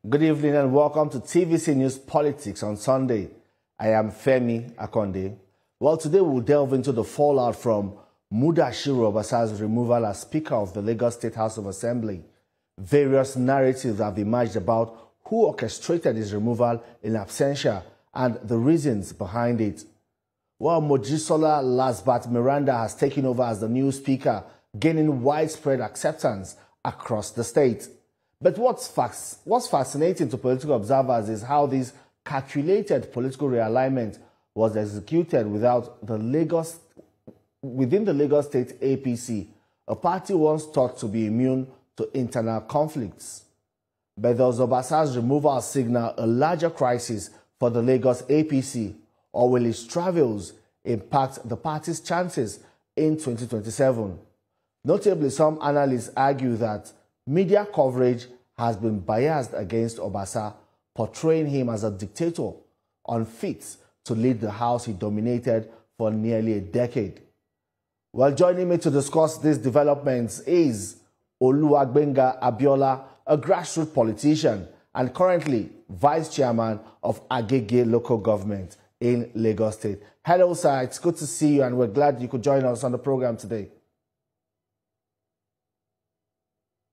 Good evening and welcome to TVC News Politics on Sunday. I am Femi Akonde. Well, today we'll delve into the fallout from Mudashiru Obasa's removal as Speaker of the Lagos State House of Assembly. Various narratives have emerged about who orchestrated his removal in absentia and the reasons behind it. Well, Mojisola Lasbat Miranda has taken over as the new Speaker, gaining widespread acceptance across the state. But what's fascinating to political observers is how this calculated political realignment was executed within the Lagos State APC, a party once thought to be immune to internal conflicts. But does Obasa's removal signal a larger crisis for the Lagos APC, or will his travels impact the party's chances in 2027? Notably, some analysts argue that media coverage has been biased against Obasa, portraying him as a dictator, unfit to lead the house he dominated for nearly a decade. Well, joining me to discuss these developments is Oluwagbenga Abiola, a grassroots politician and currently Vice Chairman of Agege Local Government in Lagos State. Hello, sir. It's good to see you, and we're glad you could join us on the program today.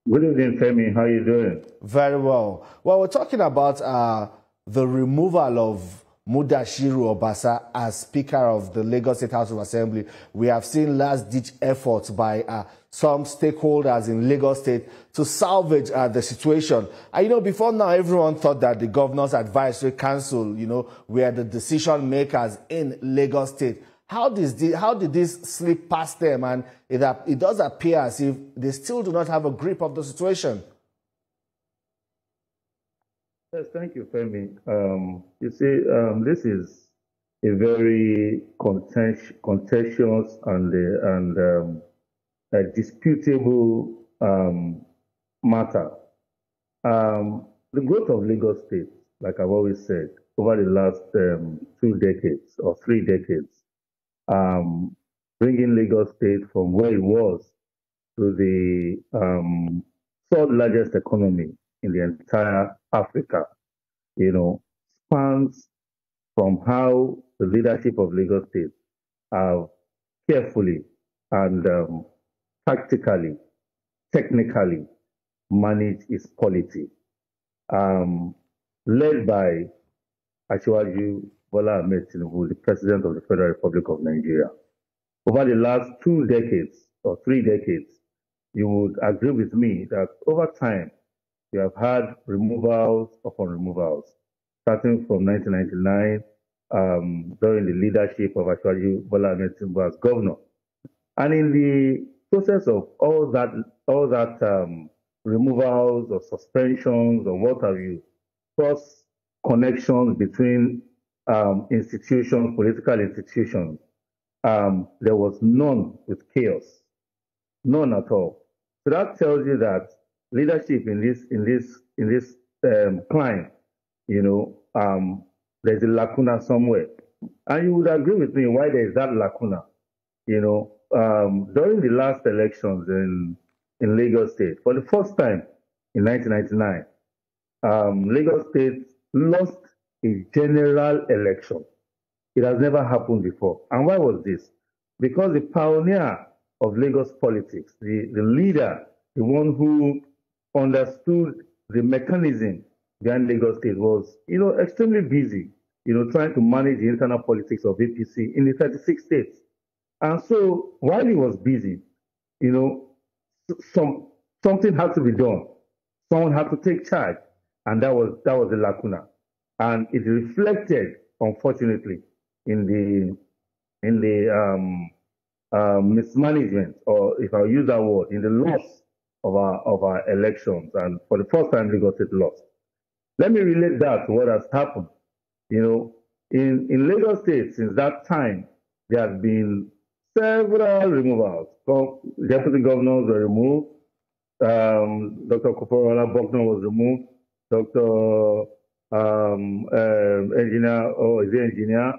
Good evening, Femi. How are you doing? Very well. Well, we're talking about the removal of Mudashiru Obasa as Speaker of the Lagos State House of Assembly. We have seen last-ditch efforts by some stakeholders in Lagos State to salvage the situation. Before now, everyone thought that the Governor's Advisory Council, were the decision makers in Lagos State. How did this slip past them? And it does appear as if they still do not have a grip of the situation. Yes, thank you, Femi. You see, this is a very contentious and disputable matter. The growth of Lagos State, like I've always said, over the last 2 decades or 3 decades, bringing Lagos State from where it was to the 3rd largest economy in the entire Africa, spans from how the leadership of Lagos State have carefully and tactically, technically managed its polity, led by Asiwaju Bola Ahmed Tinubu, the President of the Federal Republic of Nigeria. Over the last 2 decades or 3 decades, you would agree with me that over time, you have had removals upon removals, starting from 1999, during the leadership of Asiwaju Bola Ahmed Tinubu as governor. And in the process of all that removals or suspensions or what have you, cross connections between institutions, political institutions, there was none with chaos, none at all. So that tells you that leadership in this climb, there's a lacuna somewhere, and you would agree with me why there is that lacuna. During the last elections in Lagos State, for the first time in 1999, Lagos State lost a general election. It has never happened before. And why was this? Because the pioneer of Lagos politics, the leader, the one who understood the mechanism behind Lagos State was, extremely busy, trying to manage the internal politics of APC in the 36 states. And so while he was busy, something had to be done. Someone had to take charge. And that was the lacuna. And it reflected, unfortunately, in the mismanagement, or if I use that word, in the loss of our elections. And for the first time, Lagos State lost. Let me relate that to what has happened. In Lagos State, since that time, there have been several removals. Deputy governors were removed. Dr. Koporola Bokno was removed. Dr. Engineer,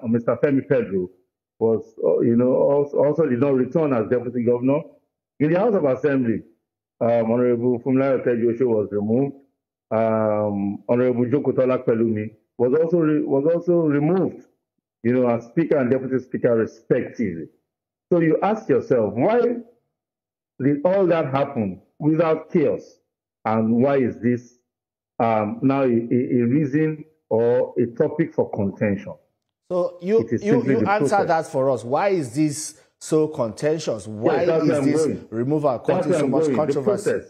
Mr. Femi Pedro was, also did not return as deputy governor. In the House of Assembly, Honorable Funmilayo Tejuosho was removed. Honorable Jokotola Pelumi was also removed, as Speaker and Deputy Speaker respectively. So you ask yourself, why did all that happen without chaos? And why is this now a reason or a topic for contention? So you answer that for us. Why is this so contentious? Why is this removal causing so much controversy?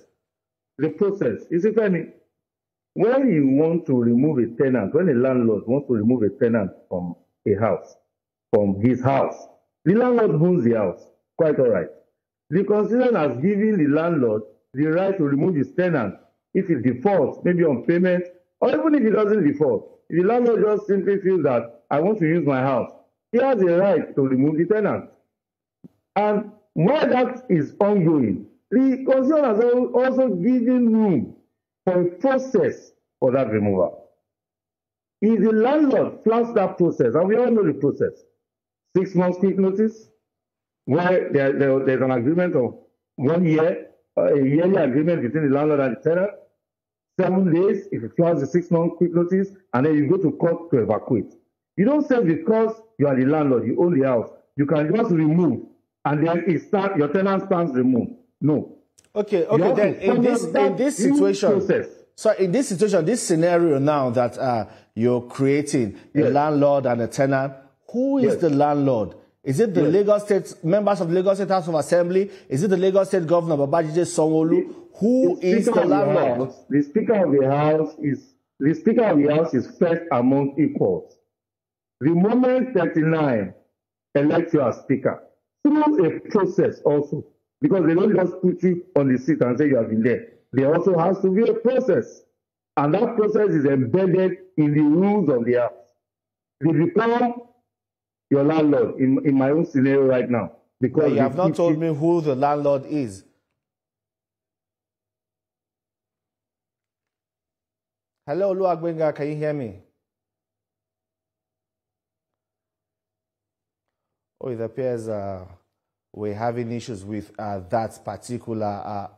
The process. You see, Femi, when you want to remove a tenant, when a landlord wants to remove a tenant from a house, from his house, the landlord owns the house. Quite all right. The constitution has given the landlord the right to remove his tenant if he defaults, maybe on payment, or even if he doesn't default. If the landlord just simply feels that I want to use my house, he has a right to remove the tenant. And while that is ongoing, the constitution has also given room for a process for that removal. If the landlord flouts that process, and we all know the process, 6 months quick notice, where there's an agreement of 1 year, a yearly agreement between the landlord and the tenant, 7 days if it flouts the 6 month quick notice, and then you go to court to evacuate. You don't say because you are the landlord, you own the house, you can just remove, and then your tenant stands removed. No. Okay. Then in this situation, so in this situation, this scenario now that you're creating, a landlord and a tenant, who is the landlord? Is it the Lagos State members of the Lagos State House of Assembly? Is it the Lagos State Governor Babajide Sanwo-Olu? Who is the landlord? The Speaker of the House is first among equals. The moment 39 elects you as Speaker, through a process also, because they don't just put you on the seat and say you have been there. There also has to be a process. And that process is embedded in the rules of the House. They become your landlord in my own scenario right now. Because you have not told me who the landlord is. Hello, Oluwagbenga, can you hear me? Oh, it appears we're having issues with that particular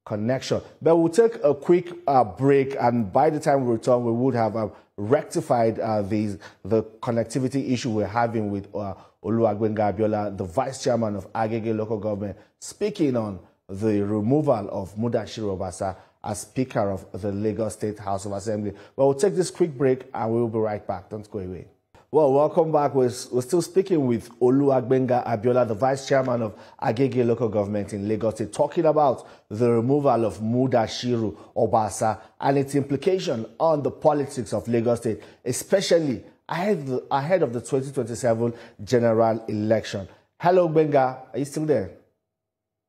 connection. But we'll take a quick break, and by the time we return, we would have rectified the connectivity issue we're having with Oluwagbenga Abiola, the Vice Chairman of Agege Local Government, speaking on the removal of Mudashiru Obasa as Speaker of the Lagos State House of Assembly. But we'll take this quick break, and we'll be right back. Don't go away. Well, welcome back. We're still speaking with Oluwagbenga Abiola, the Vice Chairman of Agege Local Government in Lagos State, talking about the removal of Mudashiru Obasa and its implication on the politics of Lagos State, especially ahead of the 2027 general election. Hello, Gbenga. Are you still there?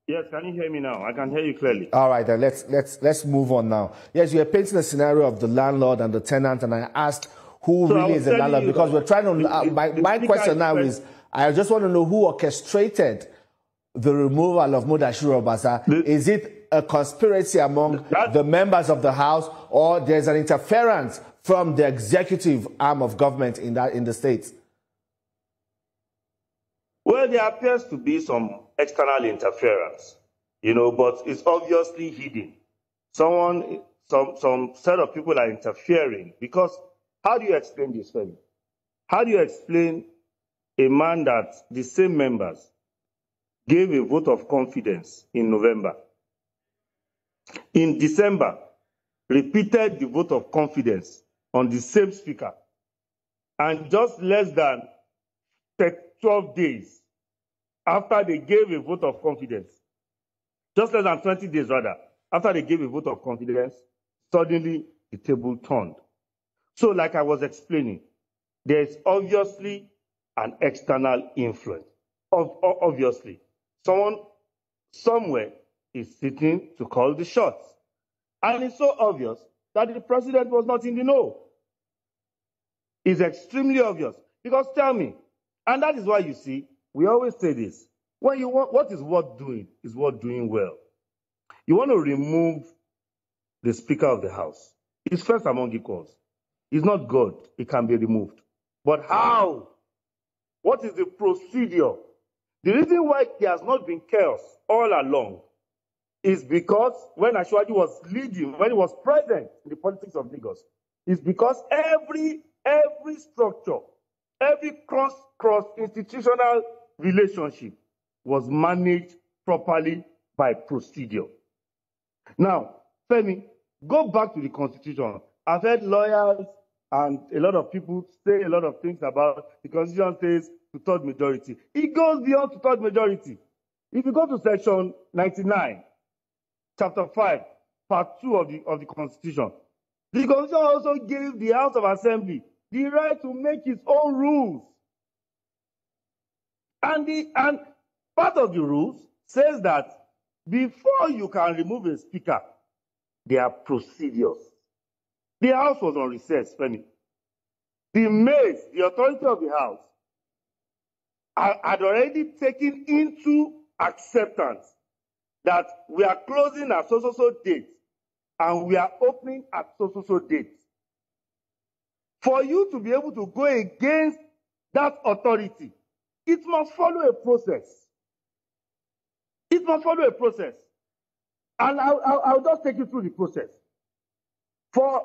Yes, can you hear me now? I can hear you clearly. All right, then let's move on now. Yes, you are painting a scenario of the landlord and the tenant, and I asked who really is the landlord, because we're trying to. My question now is, I just want to know who orchestrated the removal of Mudashiru Obasa. Is it a conspiracy among the members of the House, or there's an interference from the executive arm of government in the states? Well, there appears to be some external interference, but it's obviously hidden. Some set of people are interfering, because how do you explain this, Femi? How do you explain a man that the same members gave a vote of confidence in November, in December, repeated the vote of confidence on the same speaker, and just less than 12 days after they gave a vote of confidence, just less than 20 days rather, after they gave a vote of confidence, suddenly the table turned. So like I was explaining, there is obviously an external influence. Obviously, someone somewhere is sitting to call the shots. And it's so obvious that the president was not in the know. It's extremely obvious. Because tell me, and that is why you see, we always say this, when you want, what is worth doing is worth doing well. You want to remove the Speaker of the House. It's first among equals. It's not God. It can be removed. But how? What is the procedure? The reason why there has not been chaos all along is because when Ashwaju was leading, when he was present in the politics of Lagos, is because every structure, every cross-institutional relationship was managed properly by procedure. Now, Femi, go back to the Constitution. I've heard lawyers and a lot of people say a lot of things about the Constitution says two-thirds majority. It goes beyond two-thirds majority. If you go to section 99, chapter 5, part 2 of the Constitution, the Constitution also gave the House of Assembly the right to make its own rules. And part of the rules says that before you can remove a speaker, there are procedures. The House was on recess, Femi. The maids, the authority of the House, had already taken into acceptance that we are closing at so date and we are opening at so date. For you to be able to go against that authority, it must follow a process. It must follow a process. And I'll just take you through the process. For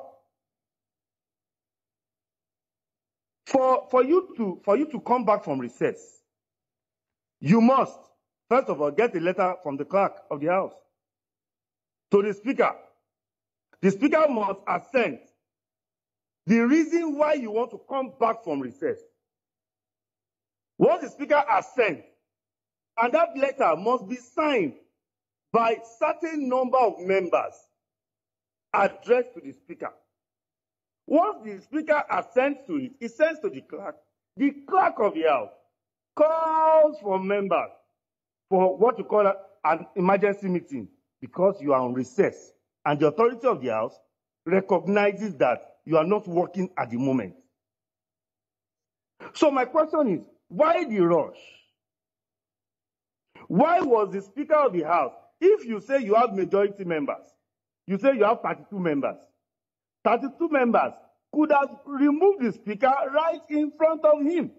you to come back from recess, you must, first of all, get a letter from the clerk of the House to the Speaker. The Speaker must assent the reason why you want to come back from recess. Once the Speaker assents, and that letter must be signed by certain number of members addressed to the Speaker. Once the Speaker assents to it, he sends to the clerk. The clerk of the House calls for members for what you call an emergency meeting because you are on recess. And the authority of the House recognizes that you are not working at the moment. So my question is, why the rush? Why was the Speaker of the House, if you say you have majority members, you say you have 32 members, 32 members could have removed the Speaker right in front of him.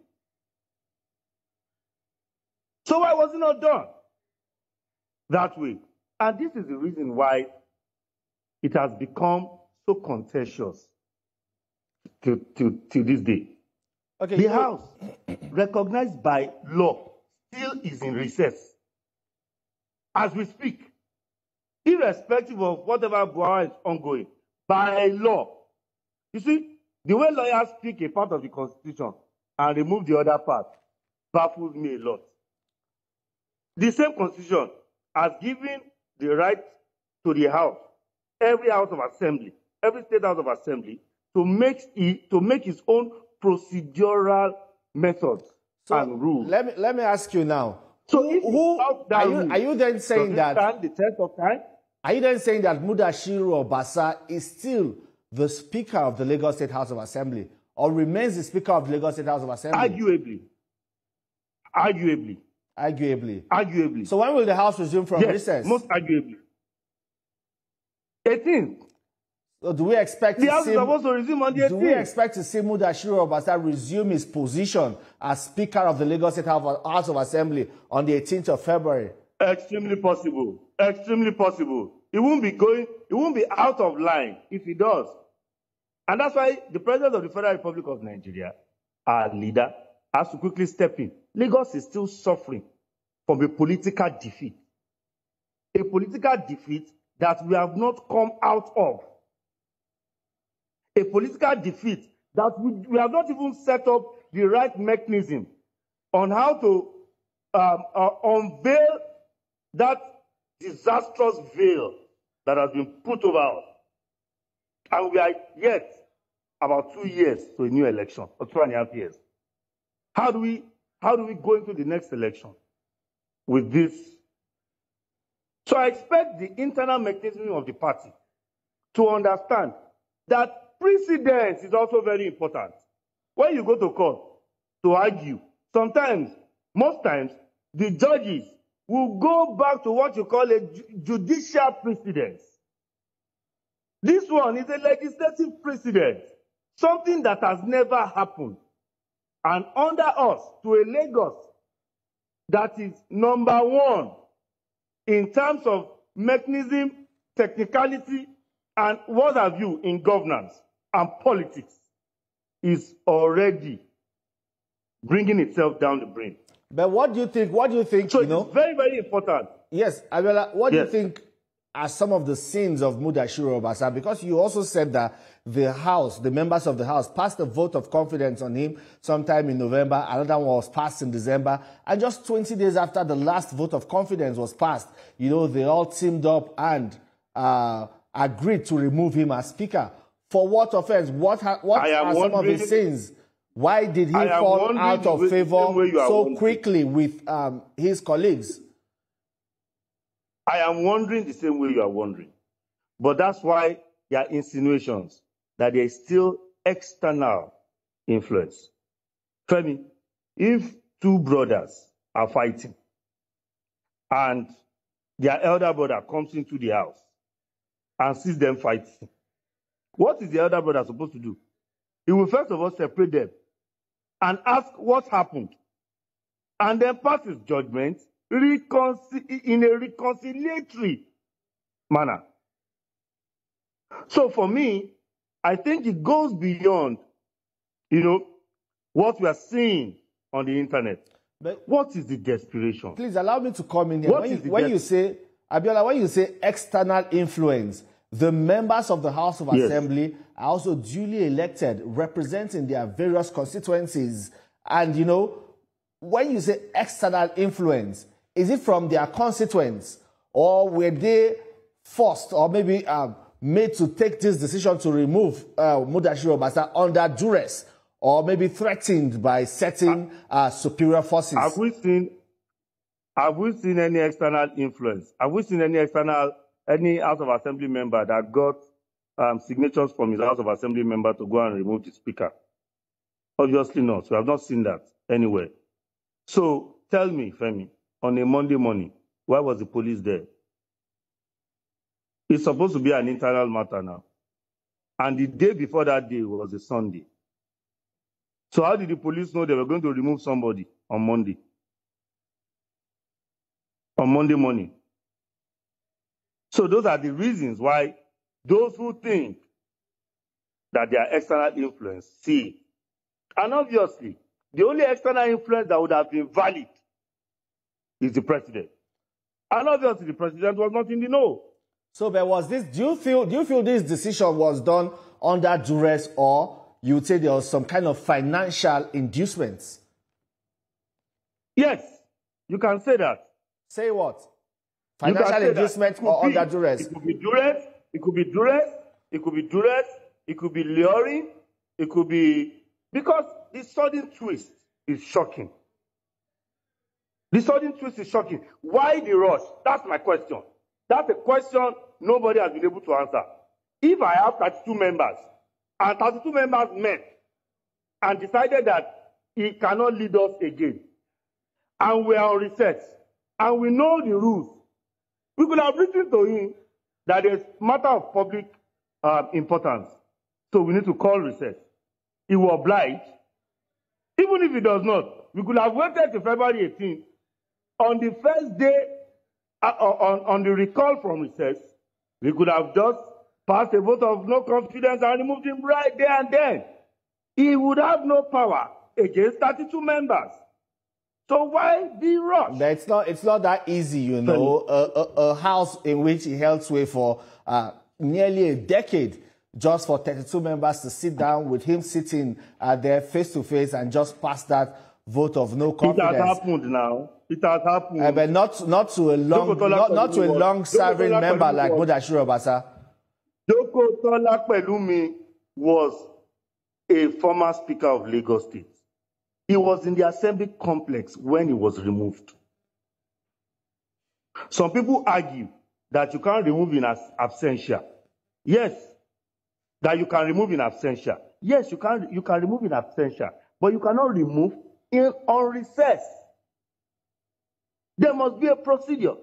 So why was it not done that way? And this is the reason why it has become so contentious to this day. Okay, the House, recognized by law, still is in recess as we speak, irrespective of whatever Buhari is ongoing, by law. You see, the way lawyers speak a part of the Constitution and remove the other part baffles me a lot. The same Constitution has given the right to the House, every House of Assembly, every State House of Assembly, to make its own procedural methods and rules. Let me ask you now. So are you then saying that stand the test of time? Are you then saying that Mudashiru Obasa is still the Speaker of the Lagos State House of Assembly, or remains the Speaker of the Lagos State House of Assembly? Arguably. So when will the House resume from recess? Most arguably. 18th. So do we expect the House is supposed to resume on the 18th? Do we expect to see Mudashiru Obasa resume his position as Speaker of the Lagos State House of Assembly on the 18th of February? Extremely possible. Extremely possible. It won't be out of line if he does. And that's why the President of the Federal Republic of Nigeria, our leader, has to quickly step in. Lagos is still suffering from a political defeat. A political defeat that we have not come out of. A political defeat that we have not even set up the right mechanism on how to unveil that disastrous veil that has been put over us. And we are yet about 2 years to a new election, or 2.5 years. How do we go into the next election with this? So I expect the internal mechanism of the party to understand that precedence is also very important. When you go to court to argue, most times, the judges will go back to what you call a judicial precedence. This one is a legislative precedent, something that has never happened. And under us, to a Lagos that is number one in terms of mechanism, technicality, and what have you in governance and politics is already bringing itself down the brain. But what do you think? What do you think? So it's very, very important. Yes, Abiola, what do you think are some of the sins of Mudashiru Obasa? Because you also said that the House, the members of the House, passed a vote of confidence on him sometime in November. Another one was passed in December. And just 20 days after the last vote of confidence was passed, you know, they all teamed up and agreed to remove him as Speaker. For what offense? What are some of his sins? Why did he fall out of favor so quickly with his colleagues? I am wondering the same way you are wondering. But that's why there are insinuations that there is still external influence. Femi, if two brothers are fighting and their elder brother comes into the house and sees them fighting, what is the elder brother supposed to do? He will first of all separate them and ask what happened, and then pass his judgment in a reconciliatory manner. So for me, I think it goes beyond, you know, what we are seeing on the internet. But what is the desperation? Please allow me to come in here. When you say, Abiola, when you say external influence, the members of the House of Assembly are also duly elected, representing their various constituencies. And, you know, when you say external influence, is it from their constituents, or were they forced or maybe made to take this decision to remove Mudashiru Obasa under duress, or maybe threatened by certain superior forces? Have we seen any external influence? Have we seen any House of Assembly member that got signatures from his House of Assembly member to go and remove the Speaker? Obviously not. We have not seen that anywhere. So tell me, Femi, on a Monday morning, why was the police there? It's supposed to be an internal matter now. And the day before that day was a Sunday. So how did the police know they were going to remove somebody on Monday? On Monday morning. So those are the reasons why those who think that they are external influence see. And obviously, the only external influence that would have been valid is the president. And obviously the president was not in the know. So there was this, do you feel this decision was done under duress, or you would say there was some kind of financial inducements? Yes, you can say that. Say what? Financial inducement or under duress? It could be duress, it could be duress, it could be duress, it could be luring, it could be... Because the sudden twist is shocking. The sudden twist is shocking. Why the rush? That's my question. That's a question nobody has been able to answer. If I have 32 members, and 32 members met and decided that he cannot lead us again, and we are on recess, and we know the rules, we could have written to him that there's matter of public importance, so we need to call recess. He will oblige. Even if he does not, we could have waited till February 18th. On the first day, on the recall from recess, we could have just passed a vote of no confidence and removed him right there and then. He would have no power against 32 members. So why the rush? But it's not that easy, you know. A house in which he held sway for nearly a decade, just for 32 members to sit down with him sitting there face to face and just pass that vote of no confidence. It has happened now. It has happened. But not to a long-serving member like Mudashiru Obasa. Joko Tola Pelumi was a former Speaker of Lagos State. He was in the Assembly complex when he was removed. Some people argue that you can't remove in absentia. Yes, that you can remove in absentia. Yes, you can remove in absentia, but you cannot remove on recess. There must be a procedure.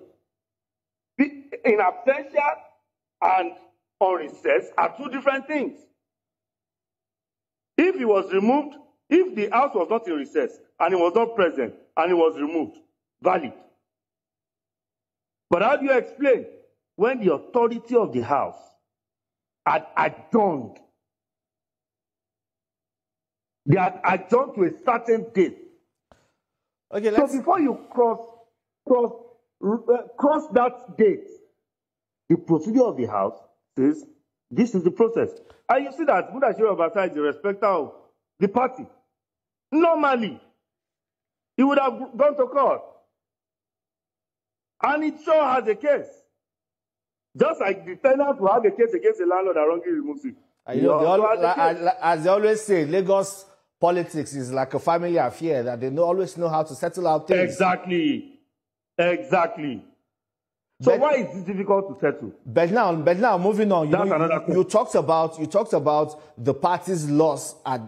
In absentia and on recess are two different things. If he was removed, if the house was not in recess and he was not present and he was removed, valid. But how do you explain when the authority of the House had adjourned. They had adjourned to a certain date. Okay, so before you cross that date, the procedure of the House says this is the process. And you see that Mudashiru Obasa is the respecter of the party. Normally, he would have gone to court. And it sure has a case. Just like the tenant will have a case against the landlord that wrongly removes it. You know, as they always say, Lagos politics is like a family affair that they always know how to settle out things. Exactly. Exactly. So why is it difficult to settle? But now moving on, you talked about the party's loss at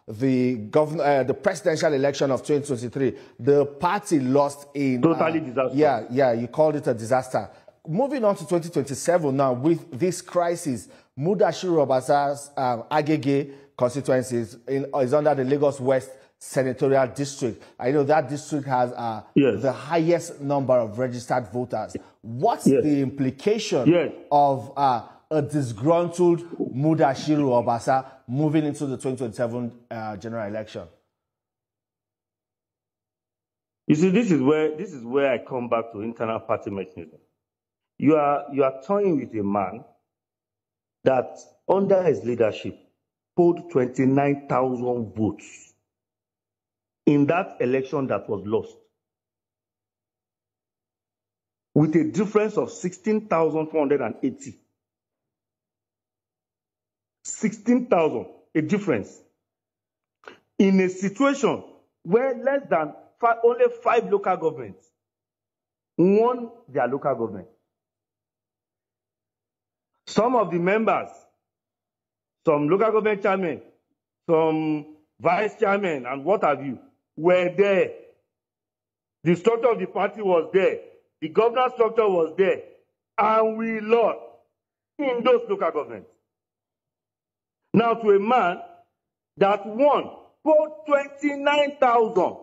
the presidential election of 2023. The party lost in totally disaster. Yeah, you called it a disaster. Moving on to 2027 now, with this crisis, Mudashiru Obasa's Agege constituencies is under the Lagos West Senatorial District. I know that district has the highest number of registered voters. What's the implication of a disgruntled Mudashiru Obasa moving into the 2027 general election? You see, this is where I come back to internal party mechanism. You are toying with a man that, under his leadership, polled 29,000 votes in that election that was lost, with a difference of 16,480. 16,000, a difference. In a situation where only 5 local governments won their local government. Some of the members, some local government chairmen, some vice chairmen, and what have you, were there. The structure of the party was there. The governance structure was there. And we lost in those local governments. Now, to a man that won both 29,000.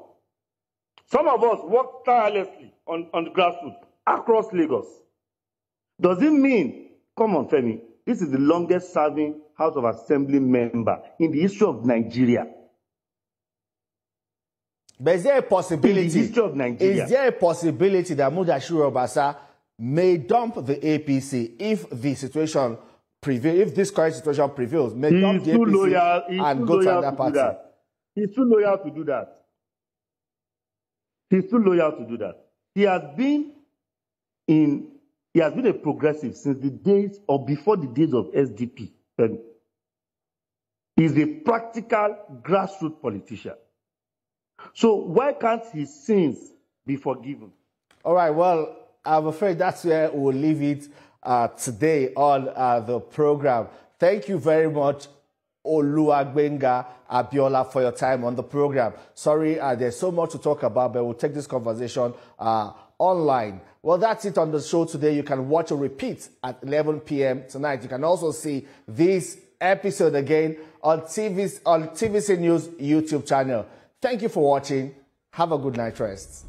Some of us worked tirelessly on the grassroots across Lagos. Does it mean, come on, Femi, this is the longest serving House of Assembly member in the history of Nigeria? But is there a possibility? In the history of Nigeria. Is there a possibility that Mudashiru Obasa may dump the APC if the situation prevails, if this current situation prevails? May dump the APC and go to another party. He's too loyal to do that. He's too loyal to do that. He has been a progressive since the days or before the days of SDP. He's a practical grassroots politician. So why can't his sins be forgiven? All right, well, I'm afraid that's where we'll leave it today on the program. Thank you very much, Oluwagbenga, Abiola, for your time on the program. Sorry, there's so much to talk about, but we'll take this conversation online. Well, that's it on the show today. You can watch a repeat at 11 p.m. tonight. You can also see this episode again on TVC News YouTube channel. Thank you for watching. Have a good night rest.